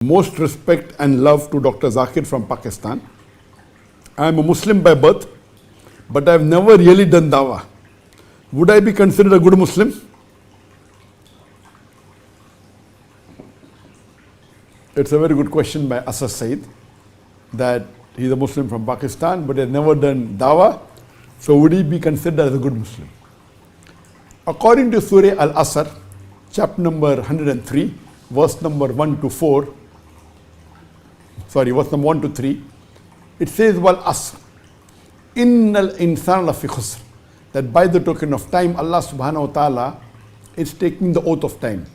Most respect and love to Dr. Zakir from Pakistan. I am a Muslim by birth, but I have never really done dawah. Would I be considered a good Muslim? It's a very good question by Asad Said, that he is a Muslim from Pakistan, but he has never done dawah. So would he be considered as a good Muslim? According to Surah Al-Asr, chapter number 103, verse number 1 to 4, verse number 1 to 3, it says, Wal Asr, Innal Insan Lafi Khusr, that by the token of time, Allah subhanahu wa ta'ala is taking the oath of time,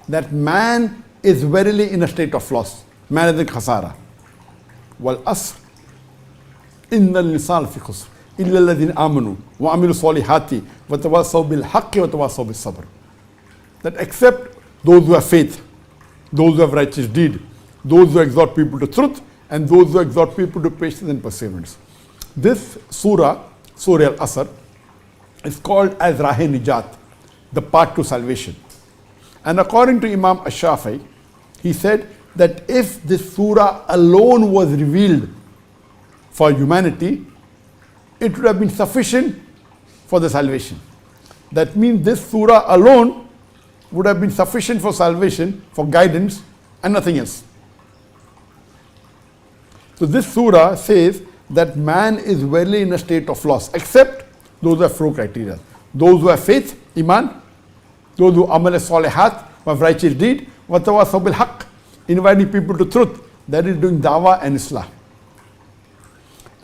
that man is verily in a state of loss. Man is in khasara. Wal Asr, Innal Insan Lafi Khusr, Illa alladhina amanu, wa amilu salihati, wa tawasaw bil haqqi wa tawasaw bis sabr. That except those who have faith, those who have righteous deed, those who exhort people to truth, and those who exhort people to patience and perseverance. This surah, Surah Al-Asr, is called as Rahe Nijat, the path to salvation. And according to Imam Ash-Shafi'i, he said that if this surah alone was revealed for humanity, it would have been sufficient for the salvation. That means this surah alone would have been sufficient for salvation, for guidance, and nothing else. So this surah says that man is verily in a state of loss, except those who have 4 criteria. Those who have faith, iman, those who amal salihat, who have righteous deed, wa tawasaw bil haqq, inviting people to truth, that is doing dawah and islah.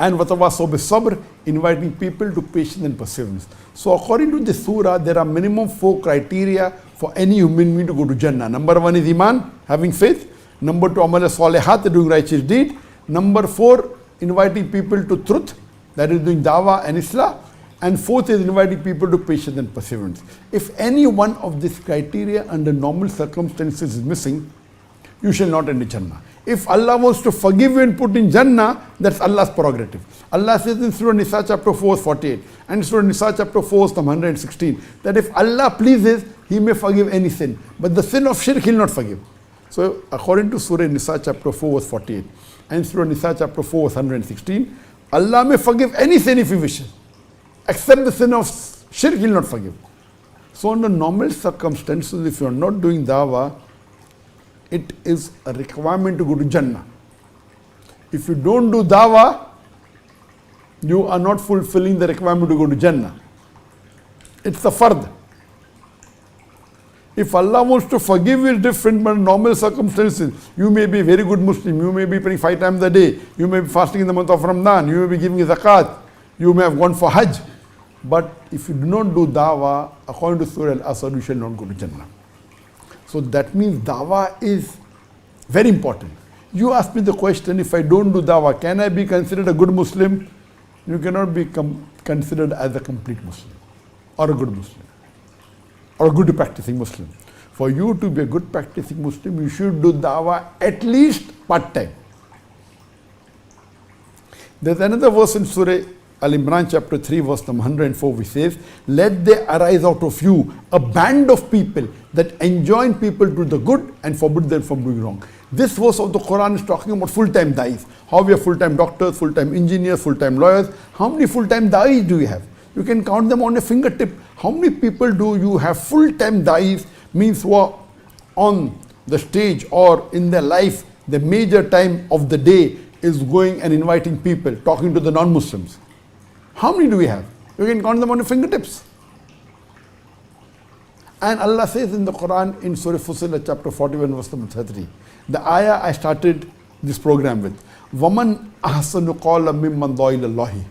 And wa tawasaw bis sabr, inviting people to patience and perseverance. So according to this surah, there are minimum 4 criteria for any human being to go to Jannah. Number 1 is iman, having faith. Number 2, amal salihat, doing righteous deed. Number 4, inviting people to truth, that is doing dawah and islah. And 4th is inviting people to patience and perseverance. If any one of these criteria under normal circumstances is missing, you shall not enter Jannah. If Allah wants to forgive you and put in Jannah, that's Allah's prerogative. Allah says in Surah Nisa chapter 4, 48, and Surah Nisa chapter 4, 116, that if Allah pleases, He may forgive any sin. But the sin of shirk, He will not forgive. So according to Surah Nisa chapter 4, verse 48, and Surah Nisa chapter 4, verse 116, Allah may forgive any sin if He wishes, except the sin of shirk He will not forgive. So under normal circumstances, if you are not doing dawah, it is a requirement to go to Jannah. If you don't do dawah, you are not fulfilling the requirement to go to Jannah. It's a fard. If Allah wants to forgive you, it's different, but in normal circumstances, you may be a very good Muslim, you may be praying 5 times a day, you may be fasting in the month of Ramadan, you may be giving zakat, you may have gone for Hajj. But if you do not do dawah, according to Surah Al-Asr, you shall not go to Jannah. So that means dawah is very important. You ask me the question, if I don't do dawah, can I be considered a good Muslim? You cannot be considered as a complete Muslim, or a good Muslim, or a good practicing Muslim. For you to be a good practicing Muslim, you should do dawah at least part-time. There's another verse in Surah Al-Imran chapter 3, verse number 104, which says, Let there arise out of you a band of people that enjoin people to do the good and forbid them from doing wrong. This verse of the Quran is talking about full-time da'is. How we have full-time doctors, full-time engineers, full-time lawyers. How many full-time da'is do you have? You can count them on a fingertip. How many people do you have full-time da'is, means who are on the stage or in their life, the major time of the day is going and inviting people, talking to the non-Muslims? How many do we have? You can count them on your fingertips. And Allah says in the Quran, in Surah Fussilat chapter 41, verse number 33, the ayah I started this program with, وَمَنْ أَحْسَنُ قَوْلًا مِمَّنْ دَعَا إِلَى اللَّهِ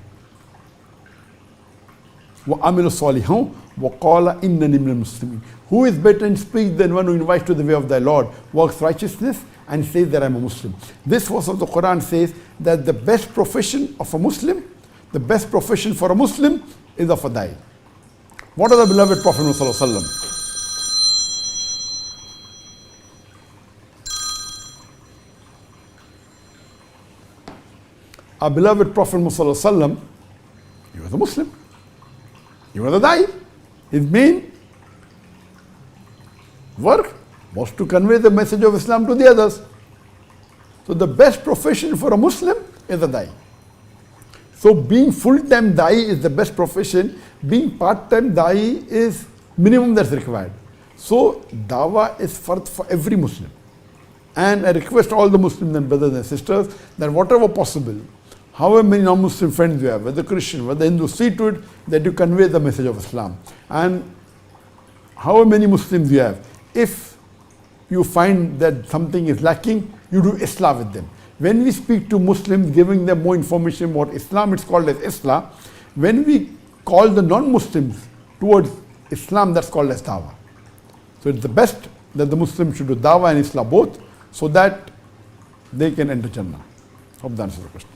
وَعَمِلَ صَالِحًا وَقَالَ إِنَّنِي مِنَ الْمُسْلِمِينَ. Who is better in speech than one who invites to the way of thy Lord, works righteousness, and says that I am a Muslim? This verse of the Quran says that the best profession of a Muslim, the best profession for a Muslim is of a da'i. What does the beloved Prophet Muhammad sallallahu alaihi wasallam? Our beloved Prophet Muhammad sallallahu alaihi wasallam, he was a Muslim. He was a da'i. His main work was to convey the message of Islam to the others. So the best profession for a Muslim is a da'i. So being full-time da'i is the best profession. Being part-time da'i is minimum that's required. So dawah is for every Muslim. And I request all the Muslims and brothers and sisters that whatever possible, however many non-Muslim friends you have, whether Christian, whether Hindu, see to it that you convey the message of Islam. And however many Muslims you have, if you find that something is lacking, you do Islah with them. When we speak to Muslims, giving them more information about Islam, it's called as Islah. When we call the non-Muslims towards Islam, that's called as dawah. So it's the best that the Muslims should do dawah and Islah both, so that they can enter Jannah. Hope that answers the question.